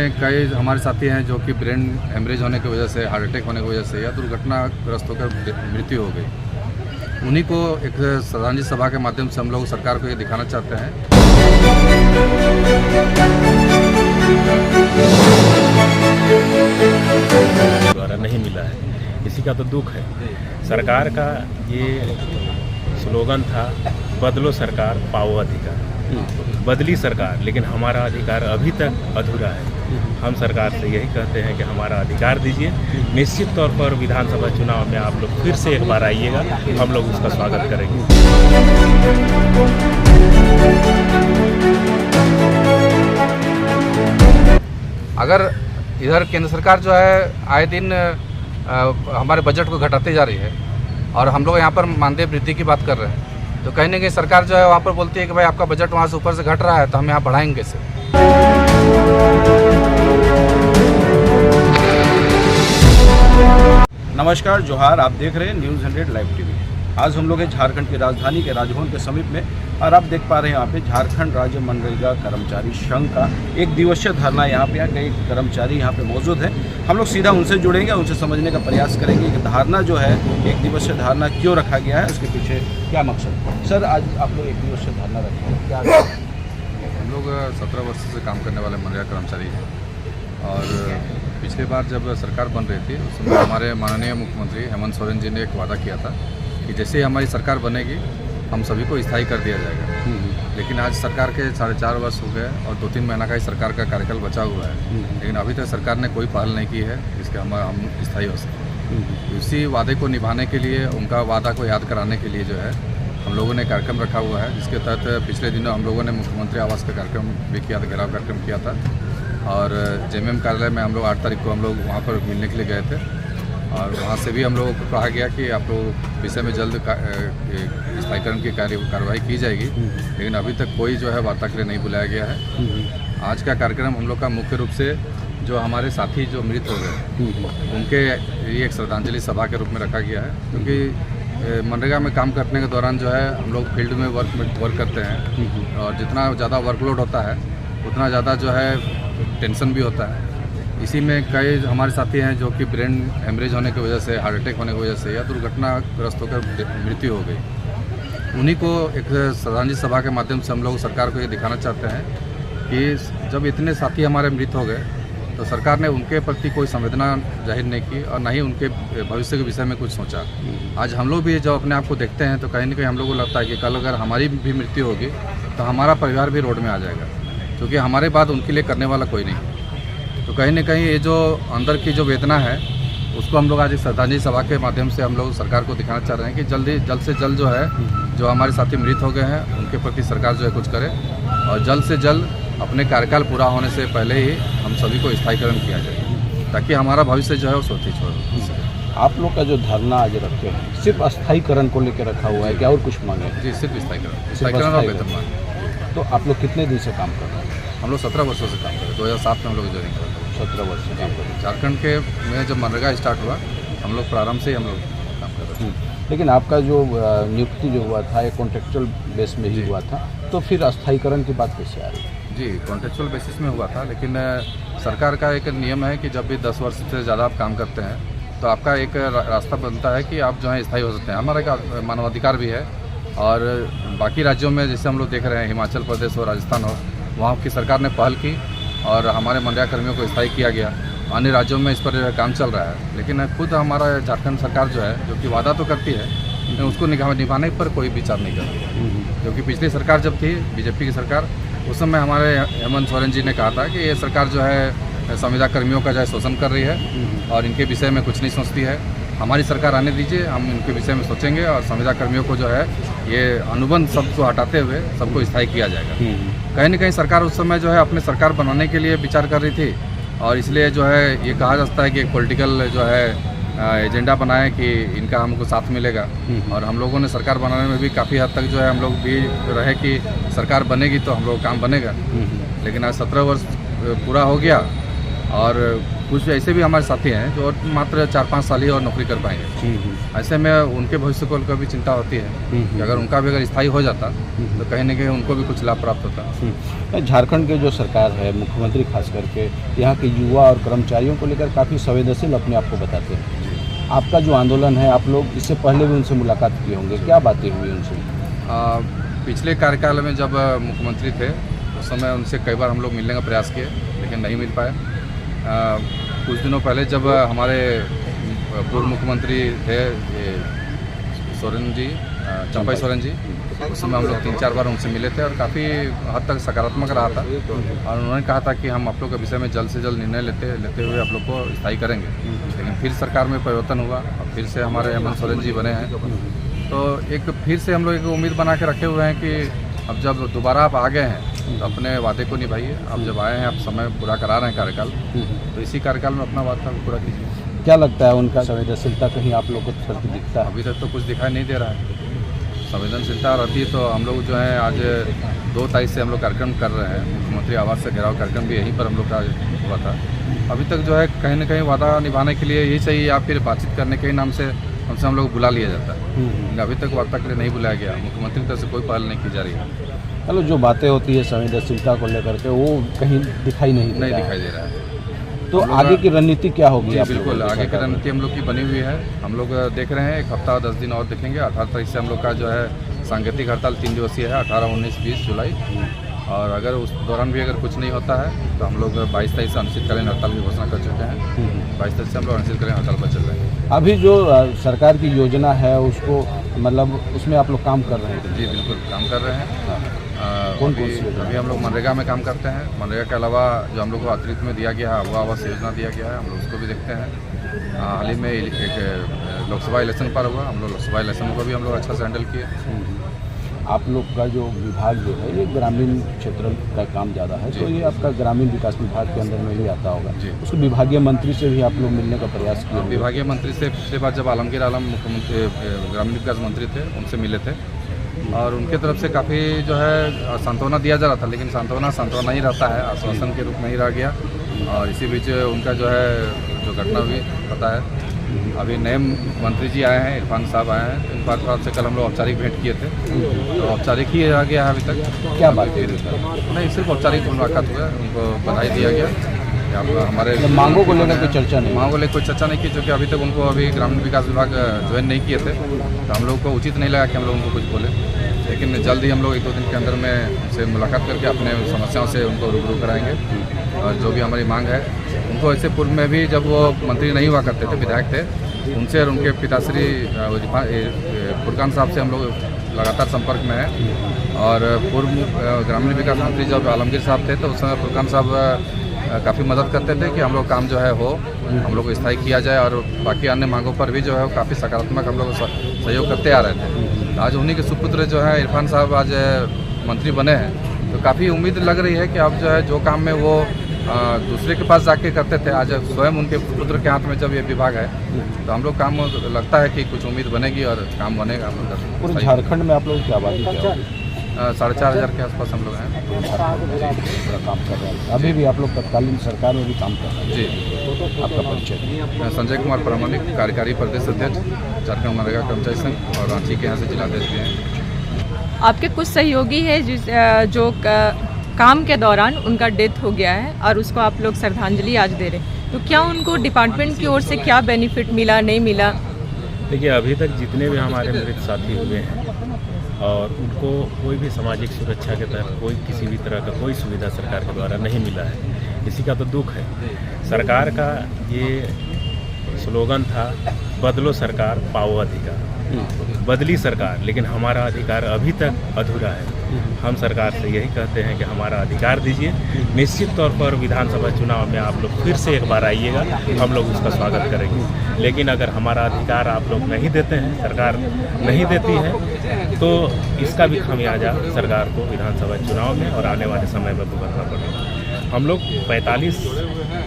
में कई हमारे साथी हैं जो कि ब्रेन हेमरेज होने की वजह से, हार्ट अटैक होने की वजह से या दुर्घटनाग्रस्त होकर मृत्यु हो गई। उन्हीं को एक श्रद्धांजलि सभा के माध्यम से हम लोग सरकार को ये दिखाना चाहते हैं। द्वारा नहीं मिला है, इसी का तो दुख है। सरकार का ये स्लोगन था, बदलो सरकार पाओ अधिकार। बदली सरकार, लेकिन हमारा अधिकार अभी तक अधूरा है। हम सरकार से यही कहते हैं कि हमारा अधिकार दीजिए। निश्चित तौर पर विधानसभा चुनाव में आप लोग फिर से एक बार आइएगा, हम लोग उसका स्वागत करेंगे। अगर इधर केंद्र सरकार जो है आए दिन हमारे बजट को घटाते जा रही है और हम लोग यहाँ पर मानदेय वृद्धि की बात कर रहे हैं, तो कहीं ना कहीं सरकार जो है वहाँ पर बोलती है कि भाई आपका बजट वहाँ से ऊपर से घट रहा है तो हम यहाँ बढ़ाएंगे कैसे। नमस्कार, जोहार। आप देख रहे हैं न्यूज़ 100 लाइव टीवी। आज हम लोग हैं झारखंड की राजधानी के राजभवन के समीप में और आप देख पा रहे हैं यहाँ पे झारखंड राज्य मनरेगा कर्मचारी संघ का एक दिवसीय धरना यहाँ पे कई कर्मचारी यहाँ पे मौजूद हैं। हम लोग सीधा उनसे जुड़ेंगे, उनसे समझने का प्रयास करेंगे कि धारणा जो है, एक दिवसीय धारणा क्यों रखा गया है, उसके पीछे क्या मकसद। सर, आज आप लोग एक दिवसीय धरना रखे हैं, क्या? हम लोग 17 वर्ष से काम करने वाले मनरेगा कर्मचारी हैं और पिछली बार जब सरकार बन रही थी उस समय हमारे माननीय मुख्यमंत्री हेमंत सोरेन जी ने एक वादा किया था कि जैसे ही हमारी सरकार बनेगी हम सभी को स्थायी कर दिया जाएगा। लेकिन आज सरकार के 4.5 वर्ष हो गए और 2-3 महीना का ही सरकार का कार्यकाल बचा हुआ है, लेकिन अभी तक सरकार ने कोई पहल नहीं की है इसके हम स्थायी हो सकें। उसी वादे को निभाने के लिए, उनका वादा को याद कराने के लिए जो है हम लोगों ने कार्यक्रम रखा हुआ है, जिसके तहत पिछले दिनों हम लोगों ने मुख्यमंत्री आवास का कार्यक्रम भी किया था, घेराव कार्यक्रम किया था और जेएमएम कार्यालय में हम लोग 8 तारीख को हम लोग वहाँ पर मिलने के लिए गए थे और वहाँ से भी हम लोगों को कहा गया कि आप लोग विषय में जल्द स्थायीकरण की कार्रवाई की जाएगी, लेकिन अभी तक कोई जो है वार्ता के लिए नहीं बुलाया गया है। आज का कार्यक्रम हम लोग का मुख्य रूप से जो हमारे साथी जो मृत हो गए उनके लिए एक श्रद्धांजलि सभा के रूप में रखा गया है, क्योंकि मनरेगा में काम करने के दौरान जो है हम लोग फील्ड में वर्क करते हैं और जितना ज़्यादा वर्कलोड होता है उतना ज़्यादा जो है टेंशन भी होता है। इसी में कई हमारे साथी हैं जो कि ब्रेन हेमरेज होने की वजह से, हार्ट अटैक होने की वजह से या दुर्घटनाग्रस्त होकर मृत्यु हो गई। उन्हीं को एक श्रद्धांजलि सभा के माध्यम से हम लोग सरकार को ये दिखाना चाहते हैं कि जब इतने साथी हमारे मृत हो गए तो सरकार ने उनके प्रति कोई संवेदना जाहिर नहीं की और ना ही उनके भविष्य के विषय में कुछ सोचा। आज हम लोग भी जब अपने आप को देखते हैं तो कहीं ना कहीं हम लोग को लगता है कि कल अगर हमारी भी मृत्यु होगी तो हमारा परिवार भी रोड में आ जाएगा, क्योंकि हमारे बाद उनके लिए करने वाला कोई नहीं। तो कहीं ना कहीं ये जो अंदर की जो वेदना है उसको हम लोग आज श्रद्धांजलि सभा के माध्यम से हम लोग सरकार को दिखाना चाह रहे हैं कि जल्द से जल्द जो है जो हमारे साथी मृत हो गए हैं उनके प्रति सरकार जो है कुछ करे और जल्द से जल्द अपने कार्यकाल पूरा होने से पहले ही हम सभी को स्थायीकरण किया जाए, ताकि हमारा भविष्य जो है वो सुरक्षित हो। आप लोग का जो धरना आज रखे हैं सिर्फ स्थायीकरण को लेकर रखा हुआ है, क्या और कुछ मांगे? जी, सिर्फ स्थायीकरण और वेतन मांगे। तो आप लोग कितने दिन से काम कर रहे हैं? हम लोग 17 वर्षों से काम कर रहे हैं। 2007 में हम लोग ज्वाइन कर रहे हैं। 17 वर्ष से काम कर रहे हैं। झारखंड के में जब मनरेगा स्टार्ट हुआ हम लोग प्रारंभ से ही हम लोग काम कर रहे थे। लेकिन आपका जो नियुक्ति जो हुआ था एक कॉन्ट्रेक्चुअल बेस में ही हुआ था, तो फिर स्थायीकरण की बात कैसे आ रही है? जी, कॉन्ट्रेक्चुअल बेसिस में हुआ था, लेकिन सरकार का एक नियम है कि जब भी 10 वर्ष से ज़्यादा आप काम करते हैं तो आपका एक रास्ता बनता है कि आप जो है स्थायी हो सकते हैं। हमारा एक मानवाधिकार भी है और बाकी राज्यों में जैसे हम लोग देख रहे हैं, हिमाचल प्रदेश हो, राजस्थान हो, वहाँ की सरकार ने पहल की और हमारे मनरेगा कर्मियों को स्थायी किया गया। अन्य राज्यों में इस पर काम चल रहा है, लेकिन खुद हमारा झारखंड सरकार जो है, जो कि वादा तो करती है लेकिन उसको निभाने पर कोई विचार नहीं करती। क्योंकि पिछली सरकार जब थी बीजेपी की सरकार, उस समय हमारे हेमंत सोरेन जी ने कहा था कि ये सरकार जो है संविदा कर्मियों का जो है शोषण कर रही है और इनके विषय में कुछ नहीं सोचती है। हमारी सरकार आने दीजिए, हम इनके विषय में सोचेंगे और संविदा कर्मियों को जो है ये अनुबंध सबको हटाते हुए सबको स्थायी किया जाएगा। कहीं ना कहीं सरकार उस समय जो है अपने सरकार बनाने के लिए विचार कर रही थी और इसलिए जो है ये कहा जाता है कि एक पॉलिटिकल जो है एजेंडा बनाए कि इनका हमको साथ मिलेगा। और हम लोगों ने सरकार बनाने में भी काफ़ी हद तक जो है हम लोग भी रहे कि सरकार बनेगी तो हम लोग काम बनेगा। लेकिन आज 17 वर्ष पूरा हो गया और कुछ ऐसे भी हमारे साथी हैं जो और मात्र 4-5 साल ही और नौकरी कर पाएंगे। ऐसे में उनके भविष्य को भी चिंता होती है कि अगर उनका भी अगर स्थायी हो जाता तो कहीं न कहीं उनको भी कुछ लाभ प्राप्त होता। झारखंड के जो सरकार है, मुख्यमंत्री खास करके यहाँ के युवा और कर्मचारियों को लेकर काफ़ी संवेदनशील अपने आप को बताते हैं। आपका जो आंदोलन है, आप लोग इससे पहले भी उनसे मुलाकात किए होंगे, क्या बातें हुई उनसे? पिछले कार्यकाल में जब मुख्यमंत्री थे उस समय उनसे कई बार हम लोग मिलने का प्रयास किए लेकिन नहीं मिल पाए। कुछ दिनों पहले जब हमारे पूर्व मुख्यमंत्री थे सोरेन जी, चंपाई सोरेन जी, उस समय हम लोग 3-4 बार उनसे मिले थे और काफ़ी हद तक सकारात्मक रहा था और उन्होंने कहा था कि हम आप लोग के विषय में जल्द से जल्द निर्णय लेते हुए आप लोग को स्थायी करेंगे। लेकिन फिर सरकार में परिवर्तन हुआ और फिर से हमारे हेमंत सोरेन जी बने हैं, तो एक फिर से हम लोग एक उम्मीद बना के रखे हुए हैं कि अब जब दोबारा आप आ गए हैं तो अपने वादे को निभाइए। अब जब आए हैं, आप समय पूरा करा रहे हैं कार्यकाल, तो इसी कार्यकाल में अपना वादा पूरा कीजिए। क्या लगता है उनका संवेदनशीलता कहीं आप लोग को प्रति दिखता है? अभी तक तो कुछ दिखाई नहीं दे रहा है। संवेदनशीलता रहती तो हम लोग जो है आज 2 तारीख से हम लोग कार्यक्रम कर रहे हैं, मुख्यमंत्री आवास से घेराव कार्यक्रम भी यहीं पर हम लोग का हुआ था। अभी तक जो है कहीं ना कहीं वादा निभाने के लिए यही चाहिए या फिर बातचीत करने के नाम से हमसे हम लोग बुला लिया जाता है, लेकिन अभी तक वार्ता के लिए नहीं बुलाया गया। मुख्यमंत्री की तरफ से कोई पहल नहीं की जा रही है। चलो, जो बातें होती है संवेदनशीलता को लेकर के वो कहीं दिखाई नहीं दिखाई दे रहा है। तो आगे की रणनीति क्या होगी? बिल्कुल आगे की रणनीति हम लोग की बनी हुई है। हम लोग देख रहे हैं 1 हफ्ता 10 दिन और देखेंगे। 18 तारीख से हम लोग का जो है सांकेतिक हड़ताल 3 दिवसीय है, 18, 19, 20 जुलाई। और अगर उस दौरान भी अगर कुछ नहीं होता है तो हम लोग 22 तारीख से अनिश्चितकालीन हड़ताल की घोषणा कर चुके हैं। 22 तारीख से हम लोग अनिश्चितकालीन हड़ताल पर चल रहे हैं। अभी जो सरकार की योजना है उसको मतलब उसमें आप लोग काम कर रहे हैं? जी बिल्कुल काम कर रहे हैं। अभी हम लोग मनरेगा में काम करते हैं। मनरेगा के अलावा जो हम लोग को अतिरिक्त में दिया गया है वो आवास योजना दिया गया है, हम लोग उसको भी देखते हैं। हाल ही में एक लोकसभा इलेक्शन पर हुआ, हम लोग लोकसभा इलेक्शन को भी हम लोग अच्छा से हैंडल किए। आप लोग का जो विभाग जो है ये ग्रामीण क्षेत्र का काम ज़्यादा है, तो ये आपका ग्रामीण विकास विभाग के अंदर में भी आता होगा। उसको विभागीय मंत्री से भी आप लोग मिलने का प्रयास किए? विभागीय मंत्री से पिछले बार जब आलमगीर आलम मुख्यमंत्री ग्रामीण विकास मंत्री थे उनसे मिले थे और उनके तरफ से काफ़ी जो है सांत्वना दिया जा रहा था, लेकिन सांत्वना ही रहता है, आश्वासन के रूप में ही रह गया। और इसी बीच उनका जो है जो घटना हुई पता है। अभी नए मंत्री जी आए हैं, इरफान साहब आए हैं, इरफान साहब से कल हम लोग औपचारिक भेंट किए थे, तो औपचारिक ही रह गया है अभी तक। क्या बात है? नहीं, सिर्फ औपचारिक मुलाकात हुआ, उनको बधाई दिया गया। हमारे मांगों को लेकर कोई चर्चा नहीं? मांगों को लेकर कोई चर्चा नहीं की, क्योंकि अभी तक उनको अभी ग्रामीण विकास विभाग ज्वाइन नहीं किए थे, तो हम लोग को उचित नहीं लगा कि हम लोग उनको कुछ बोले। लेकिन जल्द ही हम लोग 1-2 दिन के अंदर में उनसे मुलाकात करके अपने समस्याओं से उनको रूबरू कराएंगे और जो भी हमारी मांग है उनको। ऐसे पूर्व में भी जब वो मंत्री नहीं हुआ करते थे, विधायक थे, उनसे और उनके पिताश्री फुरकान साहब से हम लोग लगातार संपर्क में हैं। और पूर्व ग्रामीण विकास मंत्री जब आलमगीर साहब थे तो उस समय फुरकान साहब काफ़ी मदद करते थे कि हम लोग काम जो है हो हम लोग को स्थायी किया जाए, और बाकी अन्य मांगों पर भी जो है काफ़ी सकारात्मक हम लोग सहयोग करते आ रहे थे। आज उन्हीं के सुपुत्र जो है इरफान साहब आज मंत्री बने हैं, तो काफ़ी उम्मीद लग रही है कि अब जो है जो काम में वो दूसरे के पास जाके करते थे, आज स्वयं उनके पुत्र के हाथ में जब ये विभाग है तो हम लोग काम लगता है कि कुछ उम्मीद बनेगी और काम बनेगा। पूरे झारखंड में आप लोग क्या आबादी क्या है? 4,500 के आसपास हम लोग हैं। काम कर रहे हैं अभी भी आप लोग तत्कालीन सरकार में भी काम कर रहे हैं? जी। आपका परिचय? संजय कुमार प्रामाणिक, कार्यकारी प्रदेश अध्यक्ष झारखंड मनरेगा कर्मचारी संघ और रांची के यहाँ से जिलाध्यक्ष भी हैं। आपके कुछ सहयोगी है जो काम के दौरान उनका डेथ हो गया है और उसको आप लोग श्रद्धांजलि आज दे रहे हैं, तो क्या उनको डिपार्टमेंट की ओर से क्या बेनिफिट मिला, नहीं मिला? देखिए, अभी तक जितने भी हमारे मृत साथी हुए हैं और उनको कोई भी सामाजिक सुरक्षा के तहत कोई किसी भी तरह का कोई सुविधा सरकार के द्वारा नहीं मिला है। इसी का तो दुख है। सरकार का ये स्लोगन था, बदलो सरकार पाओ अधिकार। बदली सरकार, लेकिन हमारा अधिकार अभी तक अधूरा है। हम सरकार से यही कहते हैं कि हमारा अधिकार दीजिए। निश्चित तौर पर विधानसभा चुनाव में आप लोग फिर से एक बार आइएगा, हम लोग उसका स्वागत करेंगे। लेकिन अगर हमारा अधिकार आप लोग नहीं देते हैं, सरकार नहीं देती है, तो इसका भी खामियाजा सरकार को विधानसभा चुनाव में और आने वाले समय में भुगतना पड़ेगा। हम लोग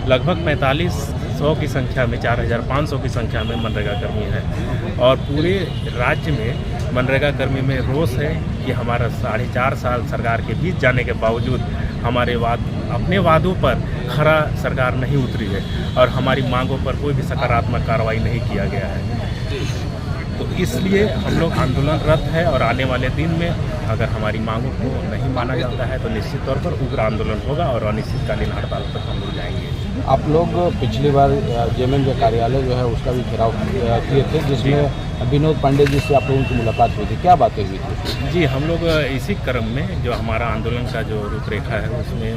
लगभग 4500 की संख्या में, 4,500 की संख्या में मनरेगा कर्मी हैं और पूरे राज्य में मनरेगा कर्मी में रोष है कि हमारा 4.5 साल सरकार के बीच जाने के बावजूद हमारे अपने वादों पर खरा सरकार नहीं उतरी है और हमारी मांगों पर कोई भी सकारात्मक कार्रवाई नहीं किया गया है। तो इसलिए हम लोग आंदोलनरत है और आने वाले दिन में अगर हमारी मांगों को नहीं माना जाता है तो निश्चित तौर पर उग्र आंदोलन होगा और अनिश्चितकालीन हड़ताल तक हम लोग जाएंगे। आप लोग पिछली बार जेएमएम के कार्यालय जो है उसका भी घेराव किए थे, जिसमें विनोद पांडे जी से आप लोगों की मुलाकात हुई थी, क्या बातें हुई थी? जी, हम लोग इसी क्रम में जो हमारा आंदोलन का जो रूपरेखा है उसमें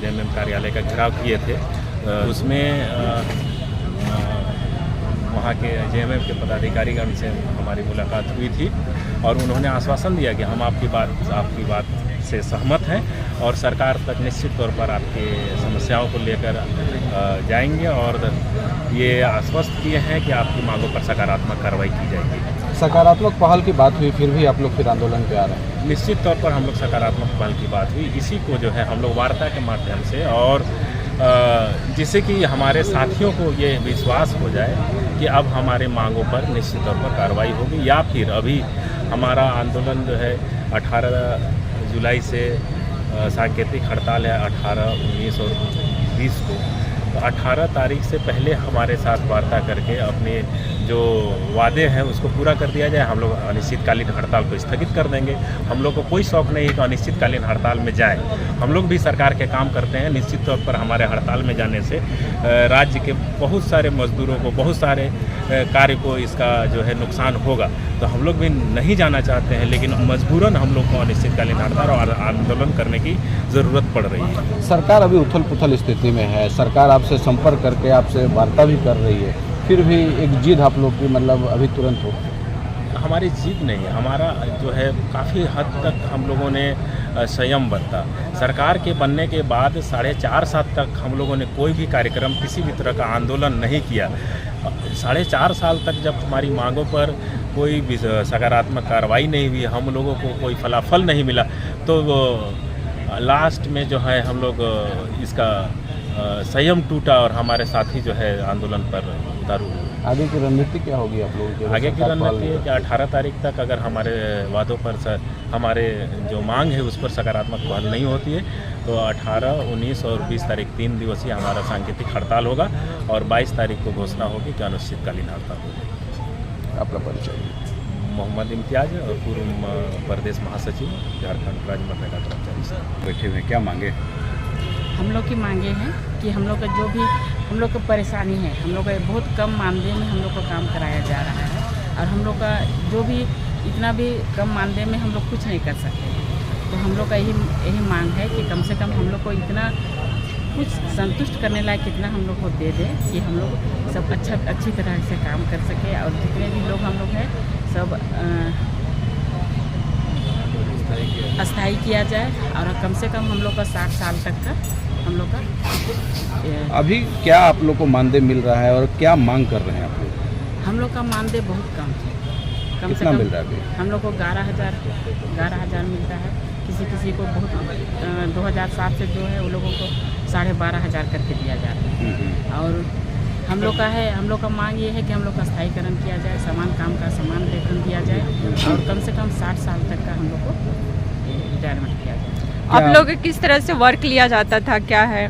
जेएमएम कार्यालय का घेराव किए थे। उसमें वहाँ के जेएमएम के पदाधिकारीगण से हमारी मुलाकात हुई थी और उन्होंने आश्वासन दिया कि हम आपकी बात से सहमत हैं और सरकार तक निश्चित तौर पर आपकी समस्याओं को लेकर जाएंगे और ये आश्वस्त किए हैं कि आपकी मांगों पर सकारात्मक कार्रवाई की जाएगी। सकारात्मक पहल की बात हुई, फिर भी आप लोग फिर आंदोलन पे आ रहे हैं? निश्चित तौर पर हम लोग सकारात्मक पहल की बात हुई, इसी को जो है हम लोग वार्ता के माध्यम से और जिससे कि हमारे साथियों को ये विश्वास हो जाए कि अब हमारे मांगों पर निश्चित तौर पर कार्रवाई होगी, या फिर अभी हमारा आंदोलन जो है 18 जुलाई से सांकेतिक हड़ताल है 18, 19 और 20 को, तो 18 तारीख से पहले हमारे साथ वार्ता करके अपने जो वादे हैं उसको पूरा कर दिया जाए। हम लोग अनिश्चितकालीन हड़ताल को स्थगित कर देंगे। हम लोग को कोई शौक नहीं है कि अनिश्चितकालीन हड़ताल में जाए। हम लोग भी सरकार के काम करते हैं। निश्चित तौर पर हमारे हड़ताल में जाने से राज्य के बहुत सारे मजदूरों को, बहुत सारे कार्य को इसका जो है नुकसान होगा, तो हम लोग भी नहीं जाना चाहते हैं, लेकिन मजबूरन हम लोग को अनिश्चितकालीन हड़ताल और आंदोलन करने की ज़रूरत पड़ रही है। सरकार अभी उथल पुथल स्थिति में है, सरकार आपसे संपर्क करके आपसे वार्ता भी कर रही है, फिर भी एक जिद आप लोग की मतलब अभी तुरंत हो? हमारी जीत नहीं है, हमारा जो है काफ़ी हद तक हम लोगों ने संयम बरता। सरकार के बनने के बाद 4.5 साल तक हम लोगों ने कोई भी कार्यक्रम, किसी भी तरह का आंदोलन नहीं किया। 4.5 साल तक जब हमारी मांगों पर कोई भी सकारात्मक कार्रवाई नहीं हुई, हम लोगों को कोई फलाफल नहीं मिला, तो लास्ट में जो है हम लोग इसका संयम टूटा और हमारे साथी जो है आंदोलन पर उतारू। आगे की रणनीति क्या होगी आप लोगों की? आगे की रणनीति है कि 18 तारीख तक अगर हमारे वादों पर हमारे जो मांग है उस पर सकारात्मक पहल नहीं होती है तो 18, 19 और 20 तारीख 3 दिवसीय हमारा सांकेतिक हड़ताल होगा और 22 तारीख को घोषणा होगी कि अनिश्चितकालीन हड़ताल होगी। आपका परिचय? मोहम्मद इम्तियाज और पूर्व प्रदेश महासचिव झारखंड राज्य मनरेगा कर्मचारी। बैठे हुए क्या मांगे? हम लोग की मांगे हैं कि हम लोग का जो भी हम लोग को परेशानी है, हम लोग का बहुत कम मानदेय में हम लोग को काम कराया जा रहा है और हम लोग का जो भी इतना भी कम मानदेय में हम लोग कुछ नहीं कर सकते। तो हम लोग का यही मांग है कि कम से कम हम लोग को इतना कुछ संतुष्ट करने लायक कितना हम लोग को दे दें कि हम लोग सब अच्छी तरह से काम कर सके और जितने भी लोग हम लोग हैं सब अस्थायी किया जाए और कम से कम हम लोग का 60 साल तक का हम लोग का। अभी क्या आप लोग को मानदेय मिल रहा है और क्या मांग कर रहे हैं आप लोग? हम लोग का मानदेय बहुत कम है, कम से कितना कम मिल रहा है अभी? हम लोग को 11,000 मिलता है। किसी को बहुत 2007 से जो है वो लोगों को 12,500 करके दिया जा रहा है। और हम लोग का है, हम लोग का मांग ये है कि हम लोग का स्थायीकरण किया जाए, समान काम का समान वेतन दिया जाए और कम से कम 60 साल तक का हम लोग को रिटायरमेंट किया जाए। आप लोग किस तरह से वर्क लिया जाता था, क्या है?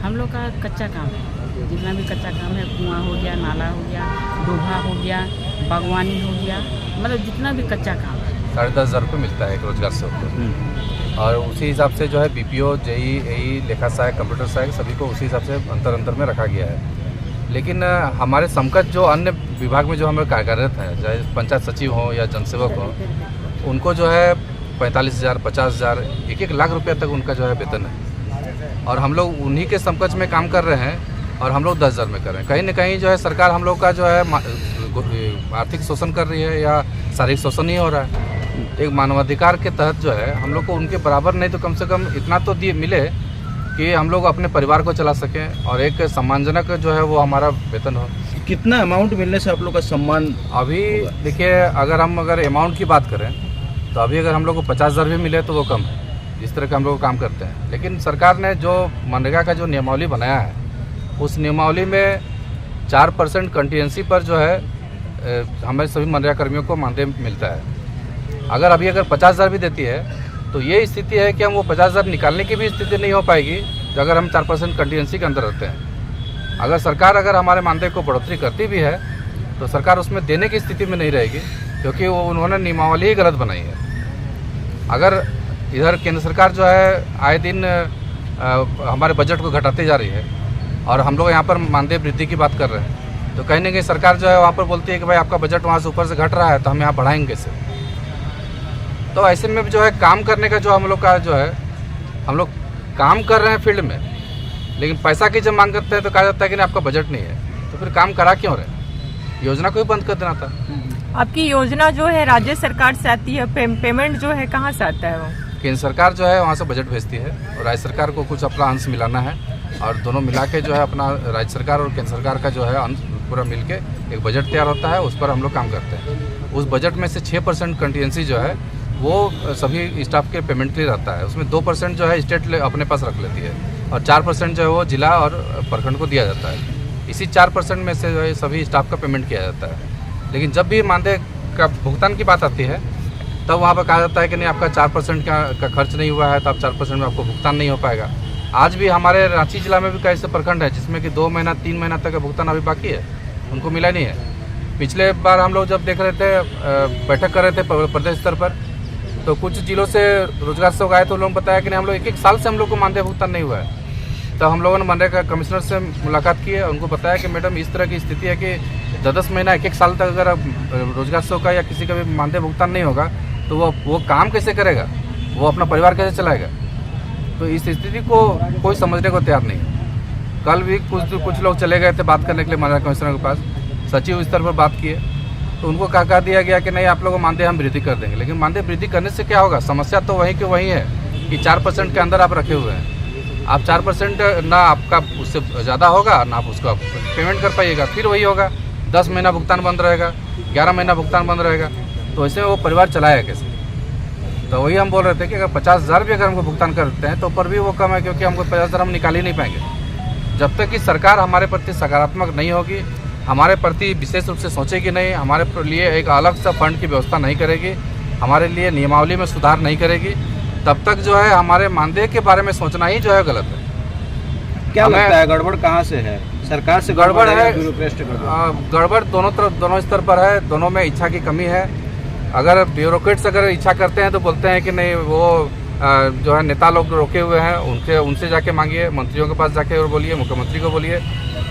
हम लोग का कच्चा काम है, जितना भी कच्चा काम है, कुआं हो गया, नाला हो गया, डोभा हो गया, बागवानी हो गया, मतलब जितना भी कच्चा काम है। 10,500 रुपये मिलता है एक रोजगार से ऊपर और उसी हिसाब से जो है BPO, JE, AE, लेखा सहायक, कंप्यूटर सहायक सभी को उसी हिसाब से अंतर में रखा गया है। लेकिन हमारे समकक्ष जो अन्य विभाग में जो हमें कार्यरत हैं, चाहे पंचायत सचिव हों या जनसेवक हों, उनको जो है 45,000, 50,000, 1-1 लाख रुपये तक उनका जो है वेतन है और हम लोग उन्हीं के समकक्ष में काम कर रहे हैं और हम लोग 10,000 में कर रहे हैं। कहीं ना कहीं जो है सरकार हम लोग का जो है आर्थिक शोषण कर रही है या शारीरिक शोषण ही हो रहा है। एक मानवाधिकार के तहत जो है हम लोग को उनके बराबर नहीं तो कम से कम इतना तो मिले कि हम लोग अपने परिवार को चला सकें और एक सम्मानजनक जो है वो हमारा वेतन हो। कितना अमाउंट मिलने से आप लोग का सम्मान? अभी देखिए, अगर अमाउंट की बात करें तो अभी अगर हम लोग को 50,000 भी मिले तो वो कम है, जिस तरह का हम लोग काम करते हैं। लेकिन सरकार ने जो मनरेगा का जो नियमावली बनाया है, उस नियमावली में 4% कंटीजेंसी पर जो है हमारे सभी मनरेगा कर्मियों को मानदेय मिलता है। अगर 50,000 भी देती है तो ये स्थिति है कि हम वो 50,000 निकालने की भी स्थिति नहीं हो पाएगी जो अगर हम 4% कंटीजेंसी के अंदर रहते हैं, अगर सरकार अगर हमारे मानदेय को बढ़ोतरी करती भी है तो सरकार उसमें देने की स्थिति में नहीं रहेगी, क्योंकि वो उन्होंने नियमावली ही गलत बनाई है। अगर इधर केंद्र सरकार जो है आए दिन हमारे बजट को घटाते जा रही है और हम लोग यहाँ पर मानदेय वृद्धि की बात कर रहे हैं, तो कहीं ना कहीं सरकार जो है वहाँ पर बोलती है कि भाई आपका बजट वहाँ से ऊपर से घट रहा है तो हम यहाँ बढ़ाएंगे कैसे। तो ऐसे में जो है काम करने का जो हम लोग का जो है, हम लोग काम कर रहे हैं फील्ड में, लेकिन पैसा की जब मांग करते हैं तो कहा जाता है कि नहीं आपका बजट नहीं है, तो फिर काम करा क्यों रहे? योजना को ही बंद कर देना था। आपकी योजना जो है राज्य सरकार से आती है, पेमेंट जो है कहाँ से आता है वो? केंद्र सरकार जो है वहाँ से बजट भेजती है और राज्य सरकार को कुछ अपना अंश मिलाना है, और दोनों मिला के जो है अपना राज्य सरकार और केंद्र सरकार का जो है अंश पूरा मिल के एक बजट तैयार होता है, उस पर हम लोग काम करते हैं। उस बजट में से 6% कंटीजेंसी जो है वो सभी स्टाफ के पेमेंट के लिए रहता है। उसमें 2% जो है स्टेट अपने पास रख लेती है और 4% जो है वो जिला और प्रखंड को दिया जाता है। इसी 4% में से जो है सभी स्टाफ का पेमेंट किया जाता है। लेकिन जब भी मानदेय का भुगतान की बात आती है तब वहाँ पर कहा जाता है कि नहीं आपका 4% का खर्च नहीं हुआ है तो आप 4% में आपको भुगतान नहीं हो पाएगा। आज भी हमारे रांची जिला में भी कई ऐसे प्रखंड है जिसमें कि 2 महीना 3 महीना तक का भुगतान अभी बाकी है, उनको मिला नहीं है। पिछले बार हम लोग जब देख रहे थे, बैठक कर रहे थे प्रदेश स्तर पर, तो कुछ जिलों से रोजगार से आए तो लोगों ने बताया कि नहीं हम लोग 1-1 साल से हम लोग को मानदेय भुगतान नहीं हुआ है। तो हम लोगों ने मनरेगा कमिश्नर से मुलाकात की है, उनको बताया कि मैडम इस तरह की स्थिति है कि 10 महीना 1-1 साल तक अगर रोजगार से का या किसी का भी मानदेय भुगतान नहीं होगा तो वो काम कैसे करेगा, वो अपना परिवार कैसे चलाएगा। तो इस स्थिति को कोई समझने को तैयार नहीं है। कल भी कुछ लोग चले गए थे बात करने के लिए मनरेगा कमिश्नर के पास, सचिव स्तर पर बात किए तो उनको कहा दिया गया कि नहीं आप लोगों को मानदेय हम वृद्धि कर देंगे। लेकिन मानदेय वृद्धि करने से क्या होगा? समस्या तो वहीं के वहीं है कि 4% के अंदर आप रखे हुए हैं। आप 4% ना आपका उससे ज़्यादा होगा ना आप उसको पेमेंट कर पाइएगा, फिर वही होगा 10 महीना भुगतान बंद रहेगा, 11 महीना भुगतान बंद रहेगा, तो ऐसे वो परिवार चलाएगा कैसे? तो वही हम बोल रहे थे कि अगर 50,000 भी अगर हमको भुगतान करते हैं तो पर भी वो कम है, क्योंकि हमको 50,000 हम निकाल ही नहीं पाएंगे। जब तक कि सरकार हमारे प्रति सकारात्मक नहीं होगी, हमारे प्रति विशेष रूप से सोचेगी नहीं, हमारे लिए एक अलग सा फंड की व्यवस्था नहीं करेगी, हमारे लिए नियमावली में सुधार नहीं करेगी, तब तक जो है हमारे मानदेय के बारे में सोचना ही जो है गलत है। क्या लगता है गड़बड़ कहाँ से है? सरकार से गड़बड़ है, ब्यूरोक्रेट गड़बड़ दोनों तरफ दोनों स्तर पर है, दोनों में इच्छा की कमी है। अगर ब्यूरोक्रेट्स अगर इच्छा करते हैं तो बोलते हैं कि नहीं वो जो है नेता लोग रोके हुए हैं उनसे जाके मांगिए, मंत्रियों के पास जाके और बोलिए, मुख्यमंत्री को बोलिए।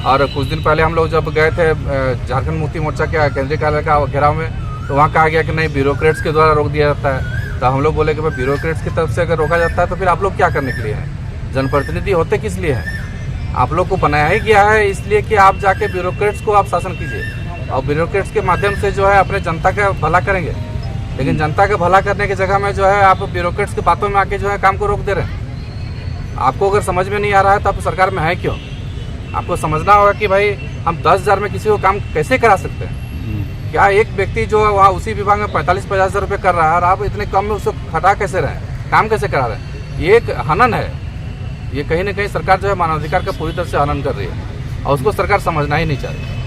और कुछ दिन पहले हम लोग जब गए थे झारखंड मुक्ति मोर्चा के केंद्रीय कार्यालय का घेराव में, तो वहाँ कहा गया कि नहीं ब्यूरोक्रेट्स के द्वारा रोक दिया जाता है। तो हम लोग बोले कि भाई ब्यूरोक्रेट्स की तरफ से अगर रोका जाता है तो फिर आप लोग क्या करने के लिए हैं? जनप्रतिनिधि होते किस लिए हैं? आप लोग को बनाया ही गया है इसलिए कि आप जाके ब्यूरोक्रेट्स को आप शासन कीजिए और ब्यूरोक्रेट्स के माध्यम से जो है अपने जनता का भला करेंगे। लेकिन जनता का भला करने की जगह में जो है आप ब्यूरोक्रेट्स की बातों में आके जो है काम को रोक दे रहे हैं। आपको अगर समझ में नहीं आ रहा है तो आप सरकार में है क्यों? आपको समझना होगा कि भाई हम 10,000 में किसी को काम कैसे करा सकते हैं? क्या एक व्यक्ति जो है वहाँ उसी विभाग में 45-50 हज़ार रुपये कर रहा है और आप इतने कम में उसको हटा कैसे रहे हैं, काम कैसे करा रहे हैं? ये एक हनन है। ये कहीं ना कहीं सरकार जो है मानवाधिकार का पूरी तरह से हनन कर रही है और उसको सरकार समझना ही नहीं चाह रही।